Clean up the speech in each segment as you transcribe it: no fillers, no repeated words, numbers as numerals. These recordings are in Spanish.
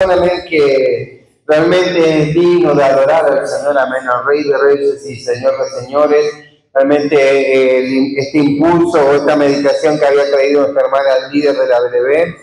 Amén, que realmente es digno de adorar al Señor, amén, al Rey de Reyes y Señor de Señores. Realmente este impulso o esta meditación que había traído nuestra hermana líder de la BLB,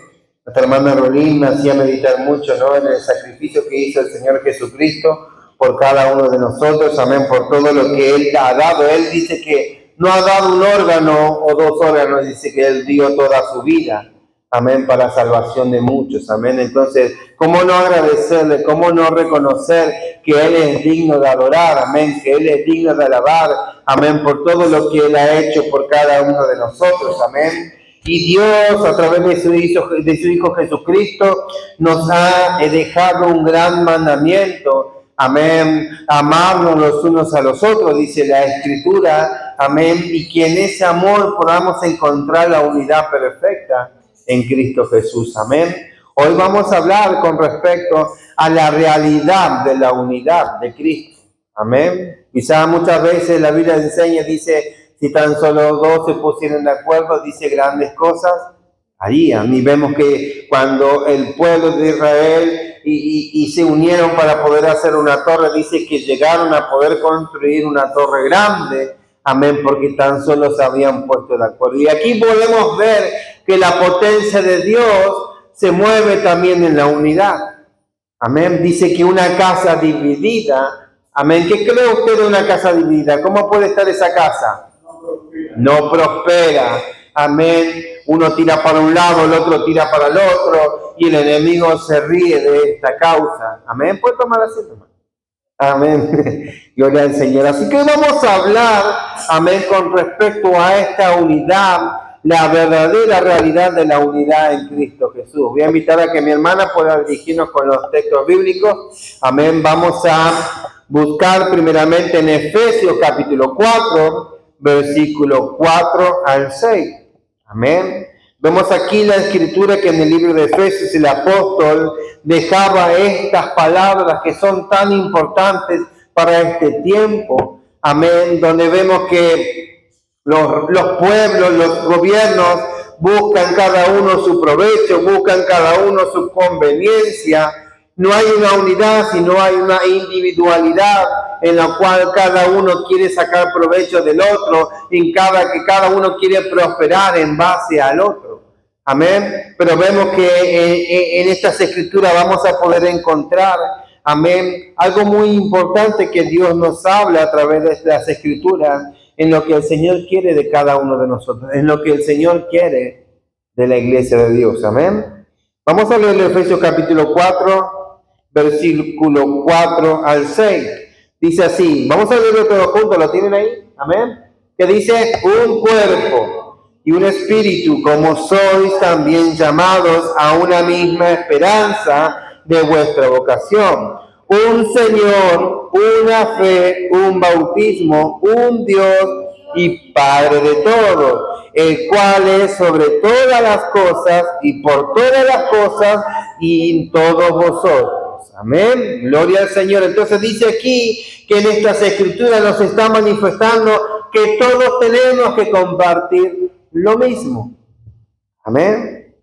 nuestra hermana Rolín, me hacía meditar mucho, ¿no?, en el sacrificio que hizo el Señor Jesucristo por cada uno de nosotros, amén, por todo lo que Él ha dado. Él dice que no ha dado un órgano o dos órganos, dice que Él dio toda su vida. Amén, para salvación de muchos, amén. Entonces, ¿cómo no agradecerle? ¿Cómo no reconocer que Él es digno de adorar? Amén, que Él es digno de alabar, amén, por todo lo que Él ha hecho por cada uno de nosotros, amén. Y Dios, a través de su Hijo Jesucristo, nos ha dejado un gran mandamiento, amén, amarnos los unos a los otros, dice la Escritura, amén, y que en ese amor podamos encontrar la unidad perfecta en Cristo Jesús, amén. Hoy vamos a hablar con respecto a la realidad de la unidad de Cristo, amén. Quizá muchas veces la Biblia enseña, dice, si tan solo dos se pusieran de acuerdo, dice grandes cosas harían. Y vemos que cuando el pueblo de Israel y se unieron para poder hacer una torre, dice que llegaron a poder construir una torre grande, amén, porque tan solo se habían puesto de acuerdo. Y aquí podemos ver que la potencia de Dios se mueve también en la unidad. Amén. Dice que una casa dividida, amén. ¿Qué cree usted de una casa dividida? ¿Cómo puede estar esa casa? No prospera. Amén. Uno tira para un lado, el otro tira para el otro, y el enemigo se ríe de esta causa. Amén. ¿Puede tomar asiento, hermano? Amén. Gloria al Señor. Así que vamos a hablar, amén, con respecto a esta unidad, la verdadera realidad de la unidad en Cristo Jesús. Voy a invitar a que mi hermana pueda dirigirnos con los textos bíblicos. Amén. Vamos a buscar primeramente en Efesios capítulo 4, versículo 4 al 6. Amén. Vemos aquí la escritura que en el libro de Efesios el apóstol dejaba estas palabras que son tan importantes para este tiempo. Amén. Donde vemos que los pueblos, los gobiernos buscan cada uno su provecho, buscan cada uno su conveniencia. No hay una unidad, sino hay una individualidad en la cual cada uno quiere sacar provecho del otro, que cada uno quiere prosperar en base al otro. Amén. Pero vemos que en estas escrituras vamos a poder encontrar, amén, algo muy importante que Dios nos habla a través de las escrituras, en lo que el Señor quiere de cada uno de nosotros, en lo que el Señor quiere de la iglesia de Dios. Amén. Vamos a leer Efesios capítulo 4, versículo 4 al 6. Dice así, vamos a leerlo todos juntos, ¿lo tienen ahí? Amén. Que dice, un cuerpo y un espíritu, como sois también llamados a una misma esperanza de vuestra vocación. Un Señor, una fe, un bautismo, un Dios y Padre de todos, el cual es sobre todas las cosas y por todas las cosas y en todos vosotros. Amén. Gloria al Señor. Entonces dice aquí que en estas escrituras nos está manifestando que todos tenemos que compartir lo mismo. Amén.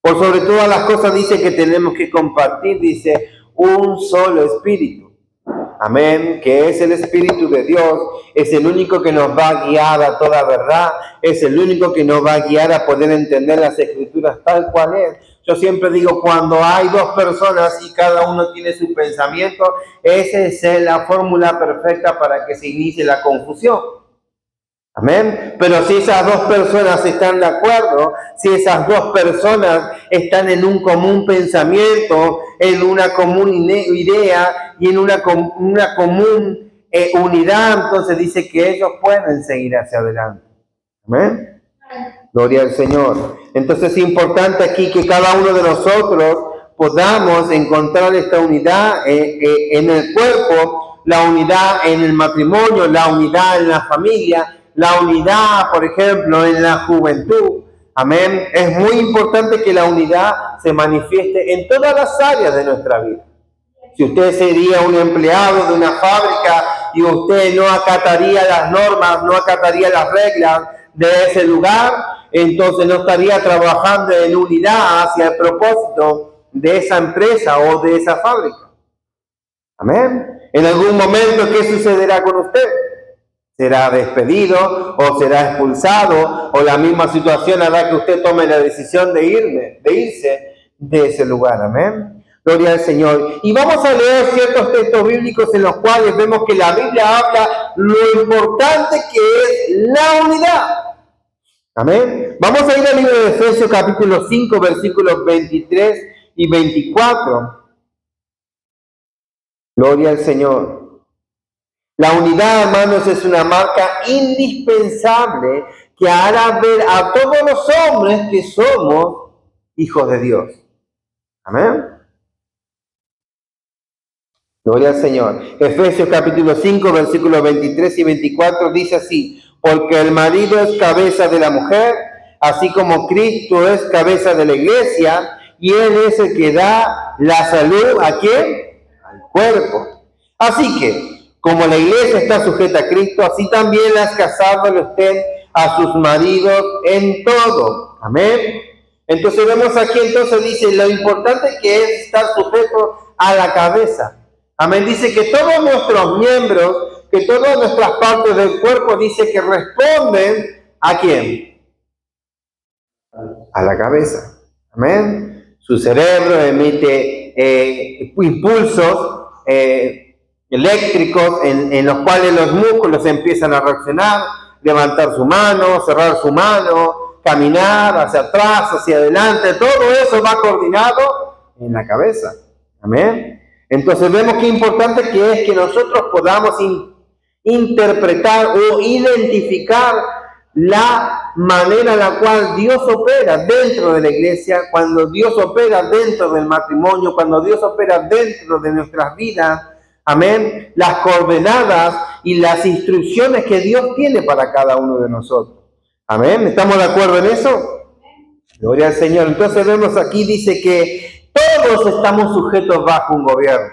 Por sobre todas las cosas dice que tenemos que compartir, dice, un solo espíritu. Amén, que es el Espíritu de Dios, es el único que nos va a guiar a toda verdad, es el único que nos va a guiar a poder entender las escrituras tal cual es. Yo siempre digo, cuando hay dos personas y cada uno tiene su pensamiento, esa es la fórmula perfecta para que se inicie la confusión. Amén. Pero si esas dos personas están de acuerdo, si esas dos personas están en un común pensamiento, en una común idea y en una común unidad, entonces dice que ellos pueden seguir hacia adelante. Amén. Gloria al Señor. Entonces es importante aquí que cada uno de nosotros podamos encontrar esta unidad en el cuerpo, la unidad en el matrimonio, la unidad en la familia, la unidad, por ejemplo, en la juventud. Amén. Es muy importante que la unidad se manifieste en todas las áreas de nuestra vida. Si usted sería un empleado de una fábrica y usted no acataría las normas, no acataría las reglas de ese lugar, entonces no estaría trabajando en unidad hacia el propósito de esa empresa o de esa fábrica. Amén. En algún momento, ¿qué sucederá con usted? ¿Será despedido o será expulsado? O la misma situación hará que usted tome la decisión de irse de ese lugar. Amén. Gloria al Señor. Y vamos a leer ciertos textos bíblicos en los cuales vemos que la Biblia habla lo importante que es la unidad. Amén. Vamos a ir al libro de Efesios capítulo 5, versículos 23 y 24. Gloria al Señor. La unidad, hermanos, es una marca indispensable que hará ver a todos los hombres que somos hijos de Dios. Amén. Gloria al Señor. Efesios capítulo 5, versículos 23 y 24 dice así: porque el marido es cabeza de la mujer, así como Cristo es cabeza de la iglesia, y Él es el que da la salud, ¿a quién? Al cuerpo. Así que, como la iglesia está sujeta a Cristo, así también las casadas lo estén a sus maridos en todo. Amén. Entonces vemos aquí, entonces dice, lo importante que es estar sujeto a la cabeza. Amén. Dice que todos nuestros miembros, que todas nuestras partes del cuerpo, dice que responden ¿a quién? A la cabeza. Amén. Su cerebro emite impulsos eléctricos en los cuales los músculos empiezan a reaccionar, levantar su mano, cerrar su mano, caminar hacia atrás, hacia adelante, todo eso va coordinado en la cabeza. Amén. Entonces vemos qué importante que es que nosotros podamos interpretar o identificar la manera en la cual Dios opera dentro de la iglesia, cuando Dios opera dentro del matrimonio, cuando Dios opera dentro de nuestras vidas. Amén. Las coordenadas y las instrucciones que Dios tiene para cada uno de nosotros. Amén. ¿Estamos de acuerdo en eso? Gloria al Señor. Entonces vemos aquí, dice que todos estamos sujetos bajo un gobierno.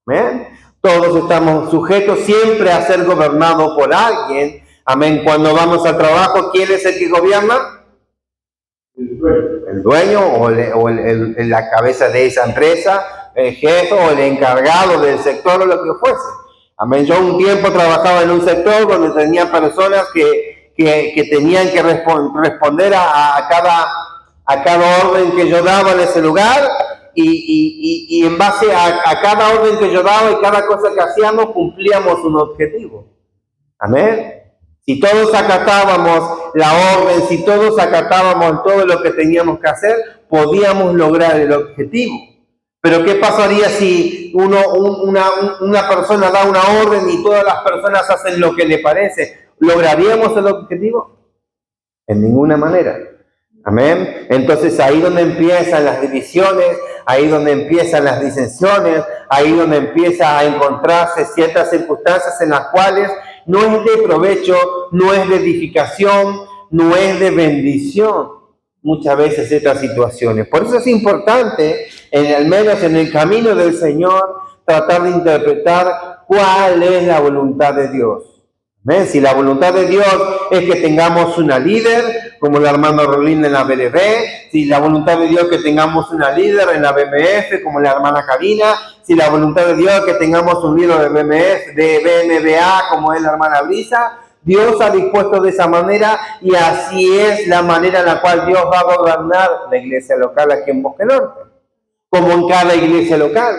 Amén. Todos estamos sujetos siempre a ser gobernados por alguien. Amén. Cuando vamos al trabajo, ¿quién es el que gobierna? El dueño o la cabeza de esa empresa, el jefe o el encargado del sector o lo que fuese. Amén. Yo un tiempo trabajaba en un sector donde tenía personas que tenían que responder a cada orden que yo daba en ese lugar y en base a cada orden que yo daba y cada cosa que hacíamos cumplíamos un objetivo. Amén. Si todos acatábamos la orden, si todos acatábamos todo lo que teníamos que hacer, podíamos lograr el objetivo. Pero ¿qué pasaría si una persona da una orden y todas las personas hacen lo que le parece? ¿Lograríamos el objetivo? En ninguna manera. Amén. Entonces ahí donde empiezan las divisiones, ahí donde empiezan las disensiones, ahí donde empieza a encontrarse ciertas circunstancias en las cuales no es de provecho, no es de edificación, no es de bendición. Muchas veces estas situaciones. Por eso es importante, al menos en el camino del Señor, tratar de interpretar cuál es la voluntad de Dios. ¿Ven? Si la voluntad de Dios es que tengamos una líder, como la hermana Rolinda en la BLB, si la voluntad de Dios es que tengamos una líder en la BMF, como la hermana Karina, si la voluntad de Dios es que tengamos un líder de BMF, de BMBA, como es la hermana Brisa, Dios ha dispuesto de esa manera y así es la manera en la cual Dios va a gobernar la iglesia local aquí en Bosque Norte, como en cada iglesia local.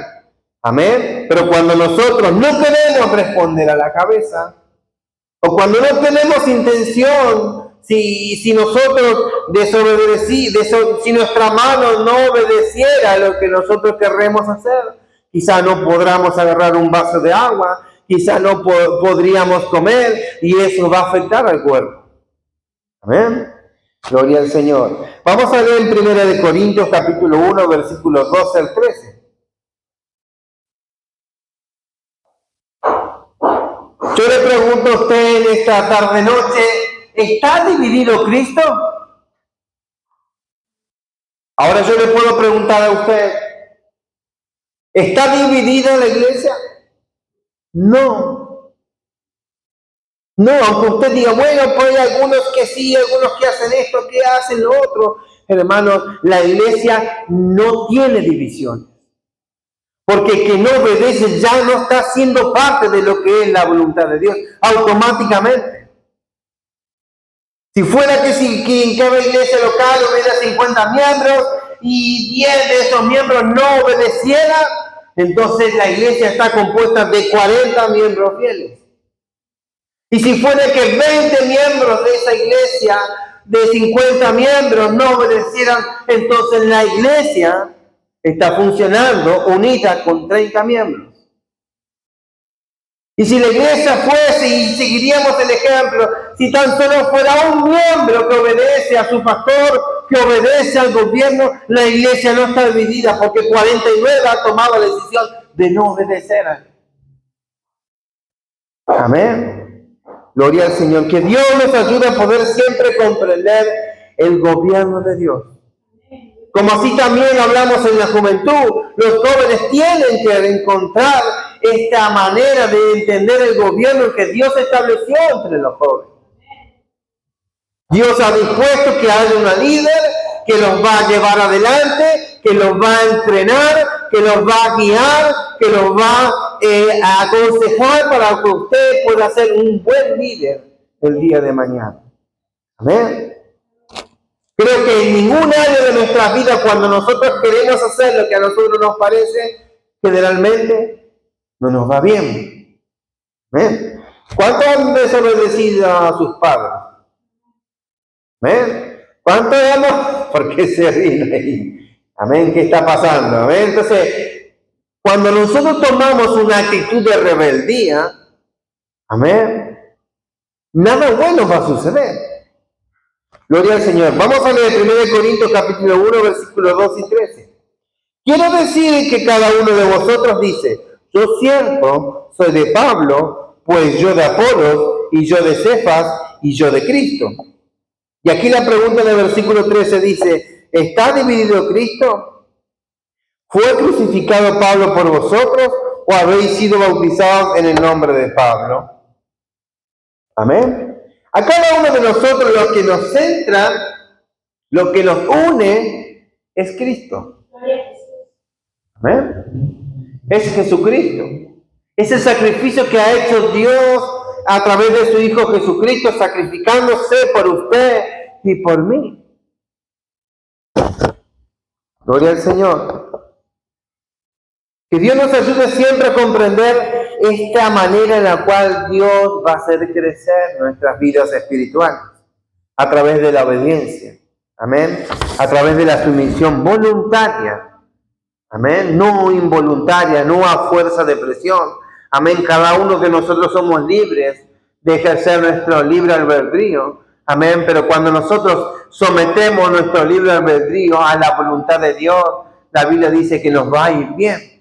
Amén. Pero cuando nosotros no queremos responder a la cabeza, o cuando no tenemos intención, si nosotros si nuestra mano no obedeciera a lo que nosotros queremos hacer, quizá no podamos agarrar un vaso de agua, quizá no podríamos comer y eso va a afectar al cuerpo. Amén. Gloria al Señor. Vamos a leer en 1 Corintios capítulo 1, versículos 12 al 13. Yo le pregunto a usted en esta tarde-noche, ¿está dividido Cristo? Ahora yo le puedo preguntar a usted, ¿está dividida la iglesia? No. No, aunque usted diga, bueno, pues hay algunos que sí, algunos que hacen esto, que hacen lo otro. hermanos, la iglesia no tiene división. Porque el que no obedece ya no está siendo parte de lo que es la voluntad de Dios, automáticamente. Si fuera que en cada iglesia local hubiera 50 miembros y 10 de esos miembros no obedecieran, entonces la iglesia está compuesta de 40 miembros fieles. Y si fuera que 20 miembros de esa iglesia, de 50 miembros, no obedecieran, entonces la iglesia está funcionando unida con 30 miembros. Y si la iglesia fuese, y seguiríamos el ejemplo, si tan solo fuera un miembro que obedece a su pastor, que obedece al gobierno, la iglesia no está dividida porque 49 han tomado la decisión de no obedecer. Amén. Gloria al Señor. Que Dios nos ayude a poder siempre comprender el gobierno de Dios. Como así también hablamos en la juventud, los jóvenes tienen que encontrar esta manera de entender el gobierno que Dios estableció entre los jóvenes. Dios ha dispuesto que haya una líder que los va a llevar adelante, que los va a entrenar, que los va a guiar, que los va a aconsejar para que usted pueda ser un buen líder el día de mañana. Amén. Creo que en ningún área de nuestras vidas, cuando nosotros queremos hacer lo que a nosotros nos parece, generalmente no nos va bien. ¿Ven? ¿Cuántos han desobedecido a sus padres? ¿Ven? ¿Cuántos hemos? ¿Por qué se ríen ahí? Amén, ¿qué está pasando? Amén. Entonces, cuando nosotros tomamos una actitud de rebeldía, amén, nada bueno va a suceder. Gloria al Señor. Vamos a leer 1 Corintios capítulo 1, versículos 2 y 13. Quiero decir que cada uno de vosotros dice, yo cierto soy de Pablo, pues yo de Apolos, y yo de Cefas, y yo de Cristo. Y aquí la pregunta del versículo 13 dice, ¿está dividido Cristo? ¿Fue crucificado Pablo por vosotros, o habéis sido bautizados en el nombre de Pablo? Amén. A cada uno de nosotros lo que nos centra, lo que nos une, es Cristo. ¿Amén? Es Jesucristo. Es el sacrificio que ha hecho Dios a través de su Hijo Jesucristo, sacrificándose por usted y por mí. Gloria al Señor. Que Dios nos ayude siempre a comprender esta manera en la cual Dios va a hacer crecer nuestras vidas espirituales, a través de la obediencia, amén, a través de la sumisión voluntaria, amén, no involuntaria, no a fuerza de presión, amén. Cada uno de nosotros somos libres de ejercer nuestro libre albedrío, amén, pero cuando nosotros sometemos nuestro libre albedrío a la voluntad de Dios, la Biblia dice que nos va a ir bien.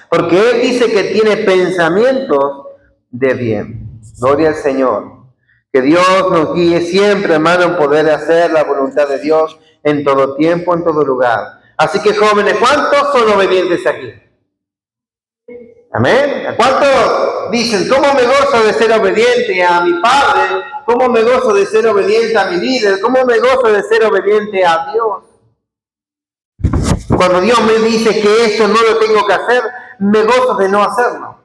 Porque Él dice que tiene pensamientos de bien. Gloria al Señor. Que Dios nos guíe siempre, hermano, en poder hacer la voluntad de Dios en todo tiempo, en todo lugar. Así que, jóvenes, ¿cuántos son obedientes aquí? Amén. ¿Cuántos dicen, cómo me gozo de ser obediente a mi Padre? ¿Cómo me gozo de ser obediente a mi líder? ¿Cómo me gozo de ser obediente a Dios? Cuando Dios me dice que eso no lo tengo que hacer, me gozo de no hacerlo.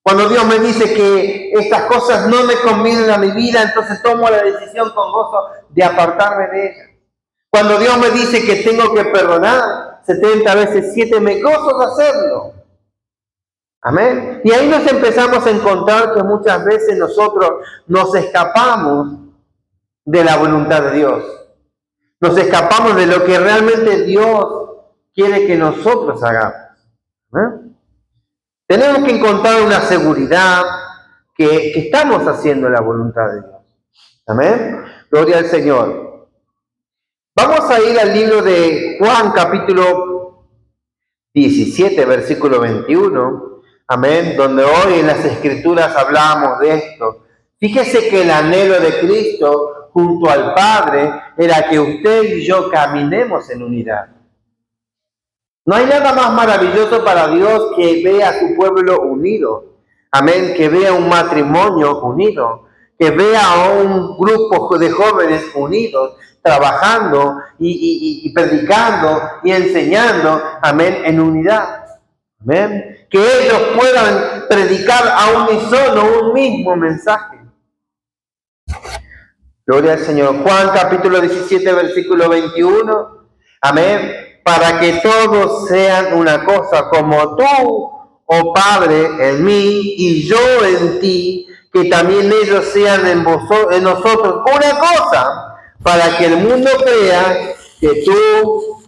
Cuando Dios me dice que estas cosas no me convienen a mi vida, entonces tomo la decisión con gozo de apartarme de ellas. Cuando Dios me dice que tengo que perdonar 70 veces 7, me gozo de hacerlo. Amén. Y ahí nos empezamos a encontrar que muchas veces nosotros nos escapamos de la voluntad de Dios. Nos escapamos de lo que realmente Dios quiere que nosotros hagamos. Tenemos que encontrar una seguridad que estamos haciendo la voluntad de Dios. Amén. Gloria al Señor. Vamos a ir al libro de Juan, capítulo 17, versículo 21. Amén. Donde hoy en las Escrituras hablamos de esto. Fíjese que el anhelo de Cristo junto al Padre era que usted y yo caminemos en unidad. No hay nada más maravilloso para Dios que vea a su pueblo unido. Amén, que vea un matrimonio unido, que vea a un grupo de jóvenes unidos, trabajando y predicando y enseñando, amén, en unidad. Amén. Que ellos puedan predicar a unísono un mismo mensaje. Gloria al Señor. Juan capítulo 17, versículo 21. Amén. Para que todos sean una cosa, como tú, oh Padre, en mí y yo en ti, que también ellos sean en nosotros una cosa, para que el mundo crea que tú,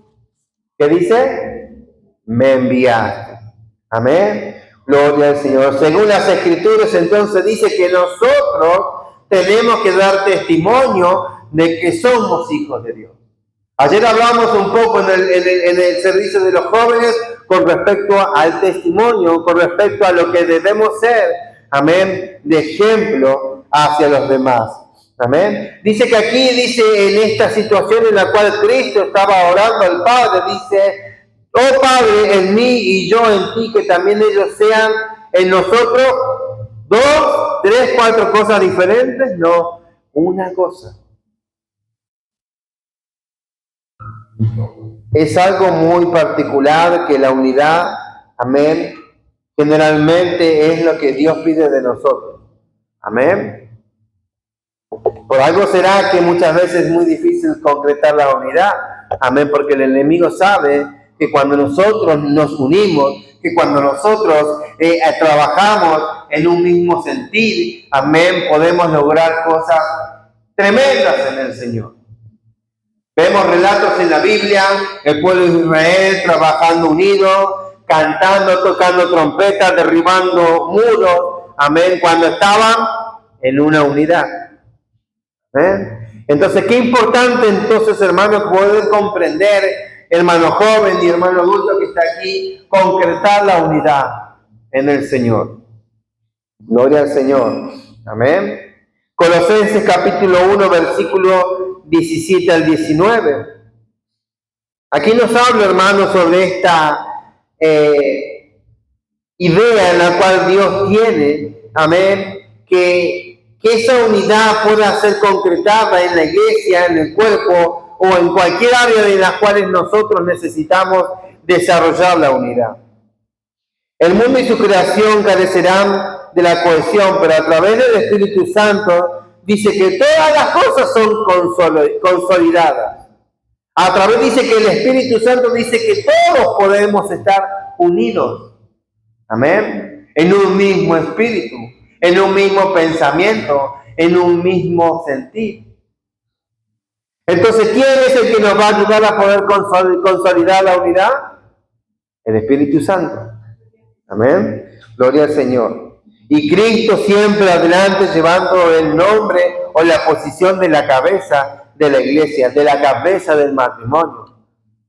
¿qué dice? Me enviaste. Amén. Gloria al Señor. Según las Escrituras, entonces dice que nosotros tenemos que dar testimonio de que somos hijos de Dios. Ayer hablamos un poco en el servicio de los jóvenes con respecto al testimonio, con respecto a lo que debemos ser, amén, de ejemplo hacia los demás. Amén. Dice que aquí, dice, en esta situación en la cual Cristo estaba orando al Padre, dice, oh Padre, en mí y yo en ti, que también ellos sean en nosotros 2, 3, 4 cosas diferentes. No, una cosa. Es algo muy particular que la unidad, amén, generalmente es lo que Dios pide de nosotros. Amén. Por algo será que muchas veces es muy difícil concretar la unidad. Amén, porque el enemigo sabe que cuando nosotros nos unimos, que cuando nosotros trabajamos en un mismo sentir, amén, podemos lograr cosas tremendas en el Señor. Vemos relatos en la Biblia, el pueblo de Israel trabajando unido, cantando, tocando trompetas, derribando muros, amén, cuando estaban en una unidad. Entonces, qué importante entonces, hermanos, poder comprender, hermano joven y hermano adulto que está aquí, concretar la unidad en el Señor. Gloria al Señor. Amén. Colosenses capítulo 1, versículo 17 al 19. Aquí nos habla, hermanos, sobre esta idea en la cual Dios tiene, amén, que esa unidad pueda ser concretada en la iglesia, en el cuerpo o en cualquier área de las cuales nosotros necesitamos desarrollar la unidad. El mundo y su creación carecerán de la cohesión, pero a través del Espíritu Santo dice que todas las cosas son consolidadas. A través dice que el Espíritu Santo dice que todos podemos estar unidos. Amén. En un mismo espíritu, en un mismo pensamiento, en un mismo sentir. Entonces, ¿quién es el que nos va a ayudar a poder consolidar la unidad? El Espíritu Santo. Amén. Gloria al Señor. Y Cristo siempre adelante llevando el nombre o la posición de la cabeza de la iglesia, de la cabeza del matrimonio.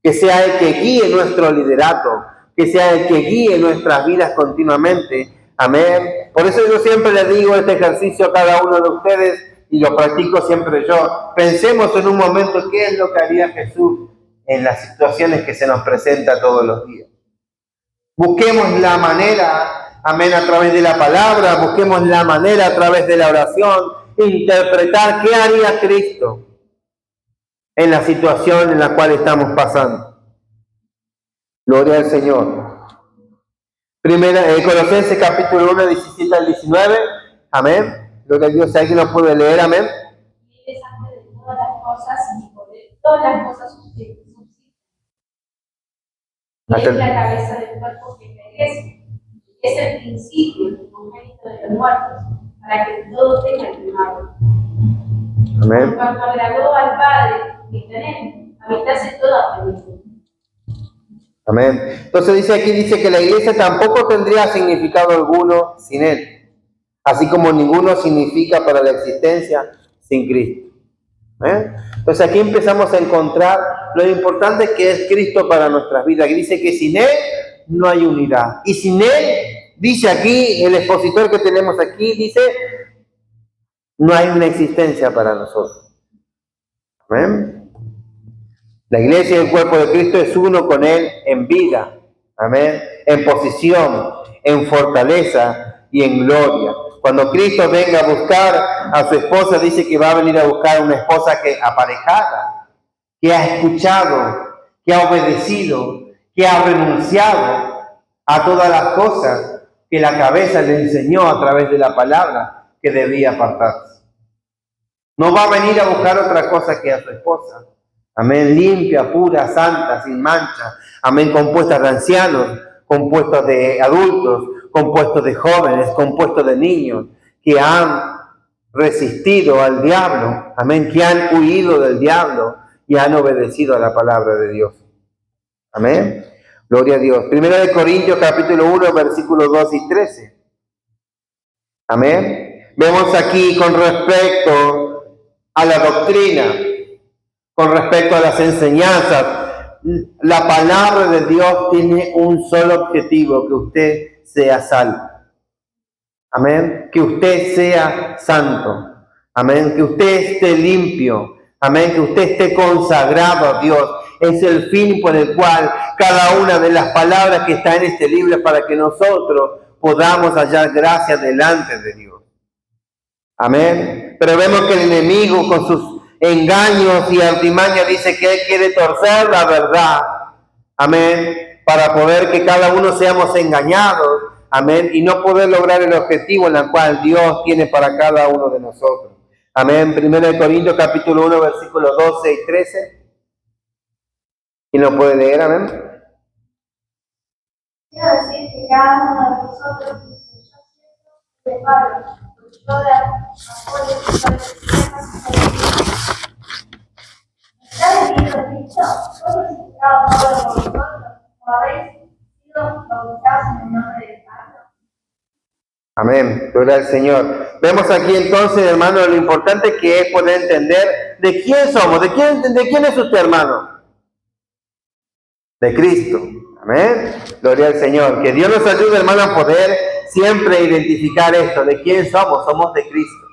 Que sea el que guíe nuestro liderato, que sea el que guíe nuestras vidas continuamente. Amén. Por eso yo siempre les digo este ejercicio a cada uno de ustedes y lo practico siempre yo. Pensemos en un momento qué es lo que haría Jesús en las situaciones que se nos presentan todos los días. Busquemos la manera, amén, a través de la palabra, busquemos la manera a través de la oración, interpretar qué haría Cristo en la situación en la cual estamos pasando. Gloria al Señor. Colosenses capítulo 1, 17 al 19. Amén. Gloria a Dios. ¿Alguien nos puede leer? Amén. Y es antes de todas las cosas y por todas las cosas subsisten. Y es la cabeza del cuerpo que es la iglesia. Es el principio, el primogénito de los muertos, para que todo tenga el primado. Amén. Por cuanto agradó al Padre que está en él, habitase toda plenitud. Amén. Entonces dice que la iglesia tampoco tendría significado alguno sin él, así como ninguno significa para la existencia sin Cristo. Entonces aquí empezamos a encontrar lo importante que es Cristo para nuestras vidas. Y dice que sin él no hay unidad. Y sin él, dice aquí, el expositor que tenemos aquí, dice, no hay una existencia para nosotros. Amén. La iglesia y el cuerpo de Cristo es uno con él en vida. Amén. En posición, en fortaleza y en gloria. Cuando Cristo venga a buscar a su esposa, dice que va a venir a buscar una esposa que aparejada, que ha escuchado, que ha obedecido, que ha renunciado a todas las cosas que la cabeza le enseñó a través de la palabra que debía apartarse. No va a venir a buscar otra cosa que a su esposa. Amén, limpia, pura, santa, sin mancha. Amén, compuesta de ancianos, compuestos de adultos, compuestos de jóvenes, compuestos de niños que han resistido al diablo. Amén, que han huido del diablo y han obedecido a la palabra de Dios. Amén. Gloria a Dios. Primera de Corintios capítulo 1, versículos 2 y 13. Amén. Vemos aquí con respecto a la doctrina, con respecto a las enseñanzas, la palabra de Dios tiene un solo objetivo: que usted sea salvo. Amén. Que usted sea santo. Amén. Que usted esté limpio. Amén. Que usted esté consagrado a Dios. Es el fin por el cual cada una de las palabras que está en este libro, para que nosotros podamos hallar gracia delante de Dios. Amén. Pero vemos que el enemigo, con sus engaños y artimañas, dice que él quiere torcer la verdad. Amén. Para poder que cada uno seamos engañados. Amén. Y no poder lograr el objetivo en el cual Dios tiene para cada uno de nosotros. Amén. 1 Corintios capítulo 1, versículos 12 y 13. ¿Quién lo puede leer? Amén. Quiero decir que cada uno de nosotros dice: yo siento de Pablo, porque yo de Apolo, ¿está viviendo Cristo? ¿Cómo significado Pablo por vosotros? ¿O habéis sido bautizados en el nombre de Pablo? Amén, gloria al Señor. Vemos aquí entonces, hermano, lo importante que es poder entender de quién somos, de quién es usted, hermano. De Cristo. Amén. Gloria al Señor. Que Dios nos ayude, hermano, a poder siempre identificar esto, de quién somos. Somos de Cristo.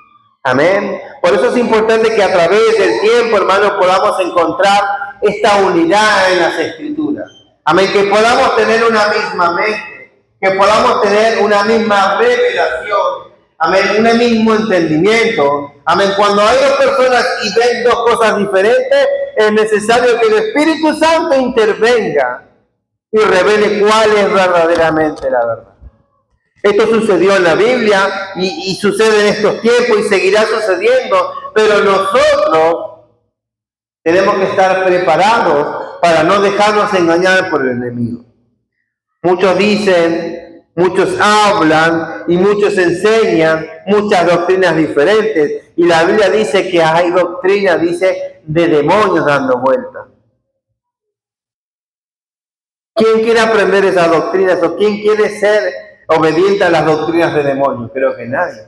Amén. Por eso es importante que a través del tiempo, hermano, podamos encontrar esta unidad en las Escrituras. Amén. Que podamos tener una misma mente, que podamos tener una misma revelación. Amén. Un mismo entendimiento. Amén. Cuando hay dos personas y ven dos cosas diferentes, es necesario que el Espíritu Santo intervenga y revele cuál es verdaderamente la verdad. Esto sucedió en la Biblia y sucede en estos tiempos y seguirá sucediendo, pero nosotros tenemos que estar preparados para no dejarnos engañar por el enemigo. Muchos dicen, muchos hablan y muchos enseñan muchas doctrinas diferentes. Y la Biblia dice que hay doctrinas, dice, de demonios dando vueltas. ¿Quién quiere aprender esas doctrinas o quién quiere ser obediente a las doctrinas de demonios? Creo que nadie.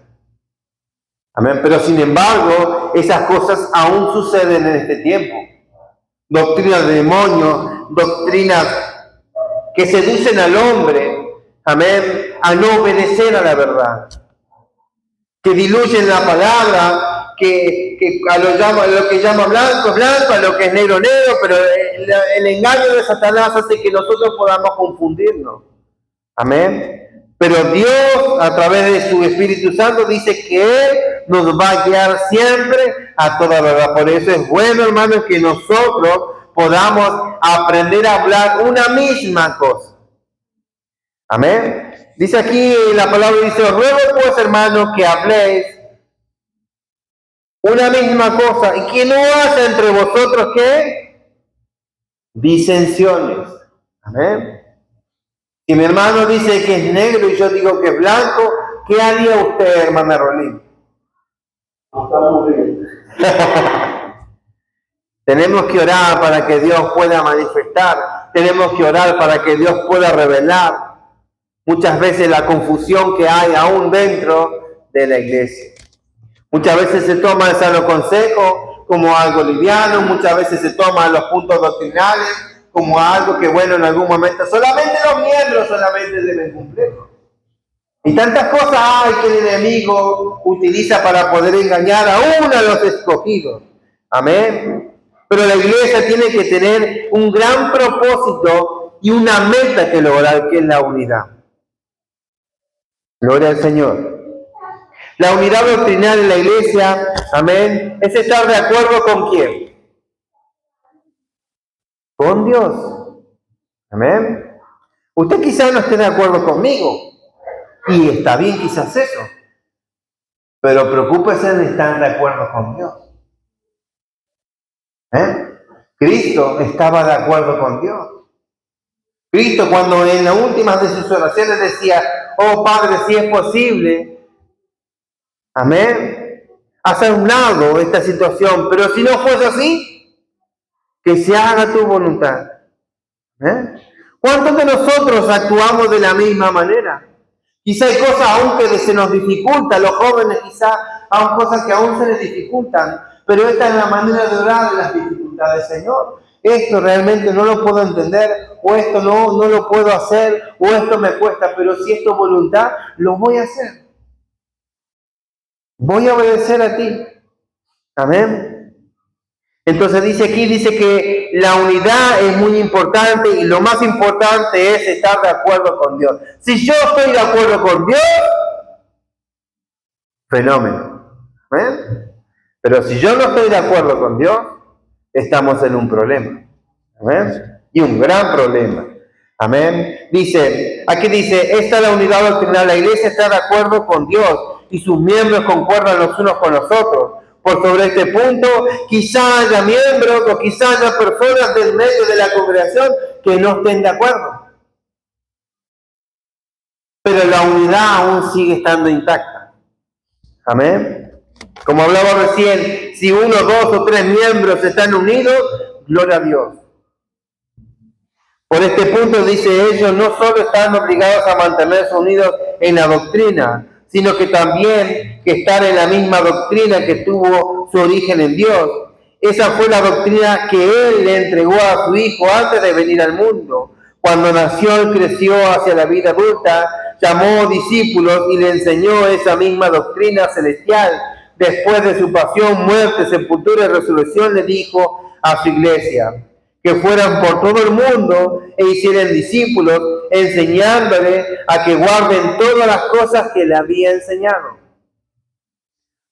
Amén. Pero sin embargo, esas cosas aún suceden en este tiempo. Doctrinas de demonios, doctrinas que seducen al hombre, amén, a no obedecer a la verdad, que diluyen la palabra, que a lo que llama blanco es blanco, a lo que es negro negro, pero el engaño de Satanás hace que nosotros podamos confundirnos. Amén. Pero Dios, a través de su Espíritu Santo, dice que Él nos va a guiar siempre a toda verdad. Por eso es bueno, hermanos, que nosotros podamos aprender a hablar una misma cosa. Amén. Dice aquí la palabra, dice: os ruego pues, hermanos, que habléis una misma cosa y que no haya entre vosotros, ¿qué? Disensiones. Amén. Si mi hermano dice que es negro y yo digo que es blanco, ¿qué haría usted, hermana Rolín? Estamos bien. Tenemos que orar para que Dios pueda manifestar. Tenemos que orar para que Dios pueda revelar. Muchas veces la confusión que hay aún dentro de la iglesia. Muchas veces se toma el sano consejo como algo liviano, muchas veces se toman los puntos doctrinales como algo que, bueno, en algún momento solamente los miembros solamente deben cumplirlo. Y tantas cosas hay que el enemigo utiliza para poder engañar aún a los escogidos. Amén. Pero la iglesia tiene que tener un gran propósito y una meta que lograr, que es la unidad. Gloria al Señor. La unidad doctrinal en la iglesia, amén, es estar de acuerdo con quién. Con Dios. Amén. Usted quizás no esté de acuerdo conmigo. Y está bien quizás eso. Pero preocúpese en estar de acuerdo con Dios. Cristo estaba de acuerdo con Dios. Cristo, cuando en la última de sus oraciones decía, oh Padre, si es posible, amén, haz a un lado esta situación, pero si no fuese así, que se haga tu voluntad. ¿Cuántos de nosotros actuamos de la misma manera? Quizá hay cosas aún que se nos dificultan, los jóvenes quizá hay cosas que aún se les dificultan, pero esta es la manera de orar de las dificultades, Señor. Esto realmente no lo puedo entender, o esto no lo puedo hacer, o esto me cuesta, pero si es tu voluntad, lo voy a hacer. Voy a obedecer a ti. Amén. Entonces dice que la unidad es muy importante y lo más importante es estar de acuerdo con Dios. Si yo estoy de acuerdo con Dios, fenómeno. ¿Amén? Pero si yo no estoy de acuerdo con Dios, estamos en un problema. ¿Amén? Y un gran problema. Amén. Aquí dice, esta es la unidad doctrinal. La iglesia está de acuerdo con Dios y sus miembros concuerdan los unos con los otros. Por sobre este punto, quizá haya miembros o quizá haya personas del medio de la congregación que no estén de acuerdo. Pero la unidad aún sigue estando intacta. Amén. Como hablaba recién, si 1, 2 o 3 miembros están unidos, gloria a Dios. Por este punto dice, ellos no solo están obligados a mantenerse unidos en la doctrina, sino que también que estar en la misma doctrina que tuvo su origen en Dios. Esa fue la doctrina que Él le entregó a su Hijo antes de venir al mundo. Cuando nació y creció hacia la vida adulta, llamó discípulos y le enseñó esa misma doctrina celestial. Después de su pasión, muerte, sepultura y resurrección, le dijo a su iglesia que fueran por todo el mundo e hicieran discípulos, enseñándole a que guarden todas las cosas que le había enseñado.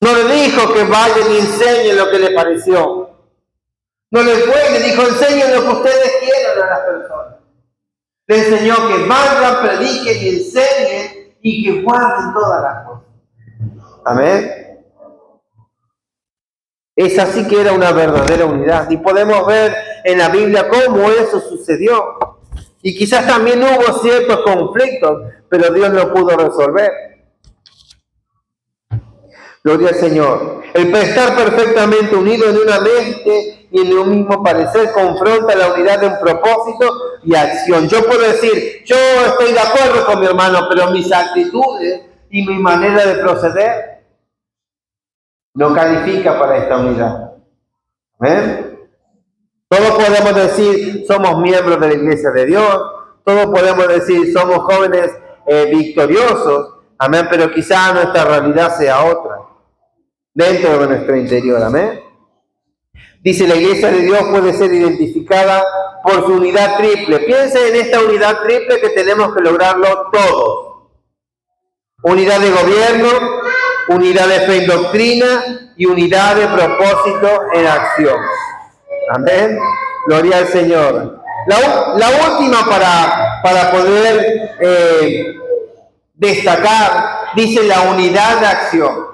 No le dijo que vayan y enseñen lo que le pareció. No le fue, le dijo, enseñen lo que ustedes quieran a las personas. Le enseñó que vayan, prediquen y enseñen y que guarden todas las cosas. Amén. Esa sí que era una verdadera unidad. Y podemos ver en la Biblia cómo eso sucedió. Y quizás también hubo ciertos conflictos, pero Dios lo pudo resolver. Gloria al Señor. El estar perfectamente unido en una mente y en un mismo parecer confronta la unidad de un propósito y acción. Yo puedo decir, yo estoy de acuerdo con mi hermano, pero mis actitudes y mi manera de proceder no califica para esta unidad. ¿Amén? Todos podemos decir, somos miembros de la iglesia de Dios. Todos podemos decir, somos jóvenes victoriosos. Amén, pero quizá nuestra realidad sea otra. Dentro de nuestro interior. Amén. Dice, la iglesia de Dios puede ser identificada por su unidad triple. Piense en esta unidad triple que tenemos que lograrlo todos. Unidad de gobierno, unidad de fe en doctrina y unidad de propósito en acción. Amén. Gloria al Señor. La última para poder destacar, dice la unidad de acción.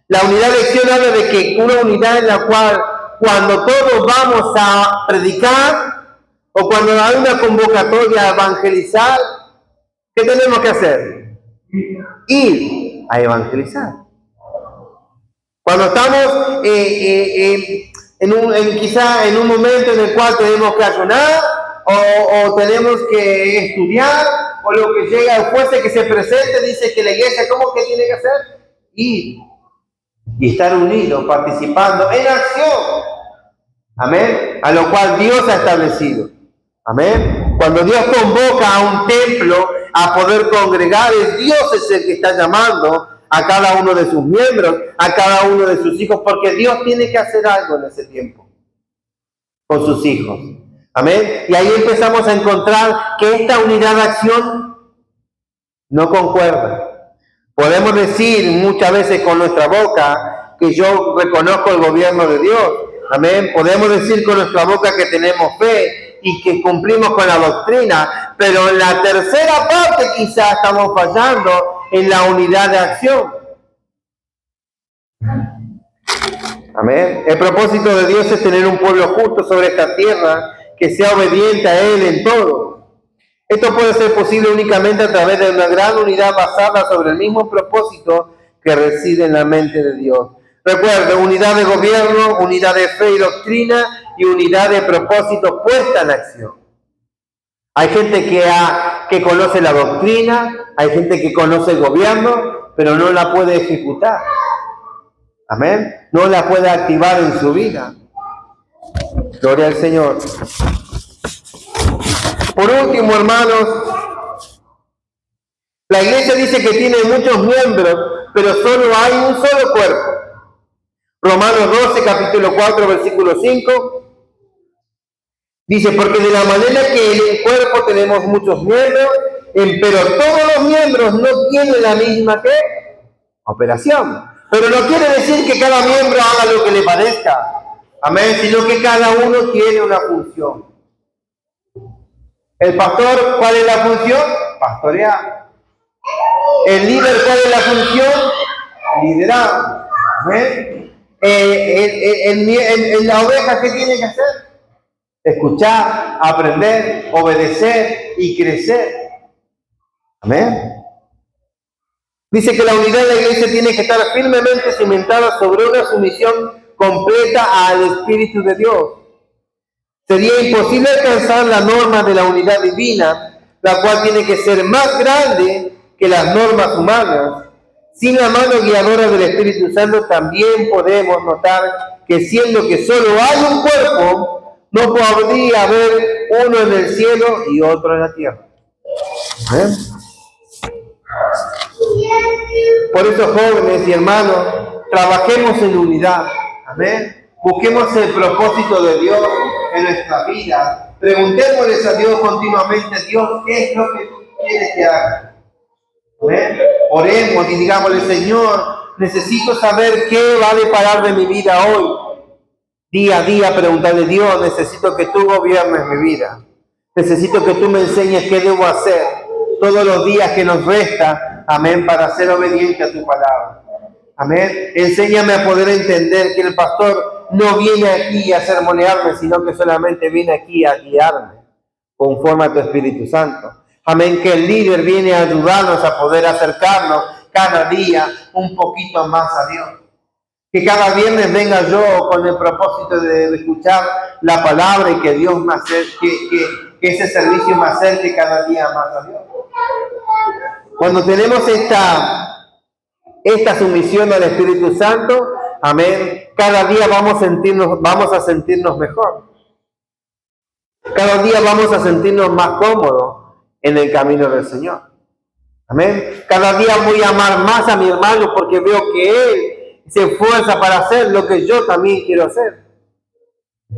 La unidad de acción habla de que una unidad en la cual cuando todos vamos a predicar o cuando hay una convocatoria a evangelizar, ¿qué tenemos que hacer? Ir a evangelizar. Cuando estamos quizá en un momento en el cual tenemos que ayunar o tenemos que estudiar o lo que llega después de que se presente, dice que la iglesia, ¿cómo que tiene que hacer? Ir y estar unidos, participando en acción. Amén. A lo cual Dios ha establecido. Amén. Cuando Dios convoca a un templo a poder congregar, Dios es el que está llamando a cada uno de sus miembros, a cada uno de sus hijos, porque Dios tiene que hacer algo en ese tiempo con sus hijos. Amén. Y ahí empezamos a encontrar que esta unidad de acción no concuerdan. Podemos decir muchas veces con nuestra boca que yo reconozco el gobierno de Dios. Amén. Podemos decir con nuestra boca que tenemos fe y que cumplimos con la doctrina, pero en la tercera parte quizás estamos fallando en la unidad de acción. Amén. El propósito de Dios es tener un pueblo justo sobre esta tierra que sea obediente a Él en todo. Esto puede ser posible únicamente a través de una gran unidad basada sobre el mismo propósito que reside en la mente de Dios. Recuerda, unidad de gobierno, unidad de fe y doctrina y unidad de propósito puesta en acción. Hay gente que conoce la doctrina, hay gente que conoce el gobierno, pero no la puede ejecutar. Amén. No la puede activar en su vida. Gloria al Señor. Por último, hermanos, la iglesia dice que tiene muchos miembros, pero solo hay un solo cuerpo. Romanos 12, capítulo 4, versículo 5, dice, porque de la manera que en el cuerpo tenemos muchos miembros, pero todos los miembros no tienen la misma ¿qué? Operación. Pero no quiere decir que cada miembro haga lo que le parezca. Amén, sino que cada uno tiene una función. El pastor, ¿cuál es la función? Pastorear. El líder, ¿cuál es la función? Liderar. ¿Amén? La oveja, ¿qué tiene que hacer? Escuchar, aprender, obedecer y crecer. Amén. Dice que la unidad de la iglesia tiene que estar firmemente cimentada sobre una sumisión completa al Espíritu de Dios. Sería imposible alcanzar la norma de la unidad divina, la cual tiene que ser más grande que las normas humanas. Sin la mano guiadora del Espíritu Santo también podemos notar que siendo que solo hay un cuerpo, no podría haber uno en el cielo y otro en la tierra. ¿Eh? Por eso, jóvenes y hermanos, trabajemos en unidad. Amén. Busquemos el propósito de Dios en nuestra vida. Preguntémosles a Dios continuamente, Dios, ¿qué es lo que tú quieres que haga? ¿Amén? Oremos y digámosle, Señor, necesito saber qué va a deparar de mi vida hoy. Día a día preguntarle, Dios, necesito que tú gobiernes mi vida. Necesito que tú me enseñes qué debo hacer todos los días que nos resta, amén, para ser obediente a tu palabra. Amén. Enséñame a poder entender que el pastor no viene aquí a sermonearme, sino que solamente viene aquí a guiarme conforme a tu Espíritu Santo. Amén. Que el líder viene a ayudarnos a poder acercarnos cada día un poquito más a Dios. Que cada viernes venga yo con el propósito de escuchar la palabra y que Dios me acerque, que ese servicio me acerque cada día más a Dios. Cuando tenemos esta sumisión al Espíritu Santo, amén, cada día vamos a sentirnos mejor. Cada día vamos a sentirnos más cómodos en el camino del Señor. Amén. Cada día voy a amar más a mi hermano porque veo que él se esfuerza para hacer lo que yo también quiero hacer.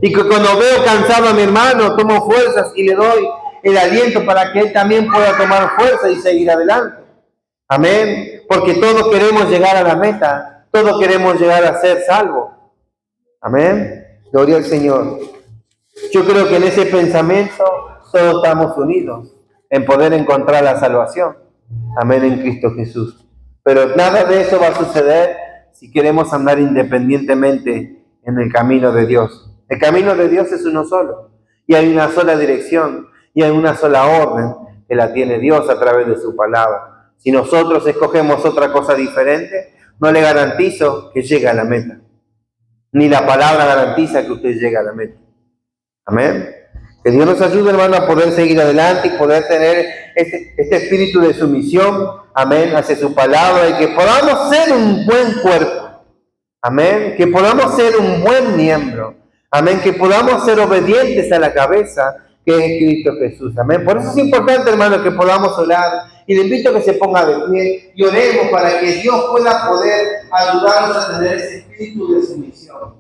Y que cuando veo cansado a mi hermano, tomo fuerzas y le doy el aliento para que él también pueda tomar fuerza y seguir adelante. Amén. Porque todos queremos llegar a la meta. Todos queremos llegar a ser salvos. Amén. Gloria al Señor. Yo creo que en ese pensamiento todos estamos unidos en poder encontrar la salvación. Amén, en Cristo Jesús. Pero nada de eso va a suceder si queremos andar independientemente en el camino de Dios. El camino de Dios es uno solo. Y hay una sola dirección. Y hay una sola orden que la tiene Dios a través de su palabra. Si nosotros escogemos otra cosa diferente, no le garantizo que llegue a la meta. Ni la palabra garantiza que usted llegue a la meta. Amén. Que Dios nos ayude, hermano, a poder seguir adelante y poder tener este espíritu de sumisión, amén, hacia su palabra y que podamos ser un buen cuerpo. Amén. Que podamos ser un buen miembro. Amén. Que podamos ser obedientes a la cabeza que es Cristo Jesús. Amén. Por eso es importante, hermano, que podamos orar. Y le invito a que se ponga de pie y oremos para que Dios pueda poder ayudarnos a tener ese espíritu de sumisión.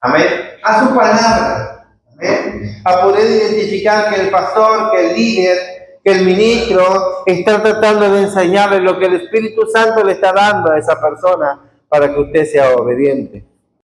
Amén. A su palabra. Amén. A poder identificar que el pastor, que el líder, que el ministro está tratando de enseñarle lo que el Espíritu Santo le está dando a esa persona para que usted sea obediente.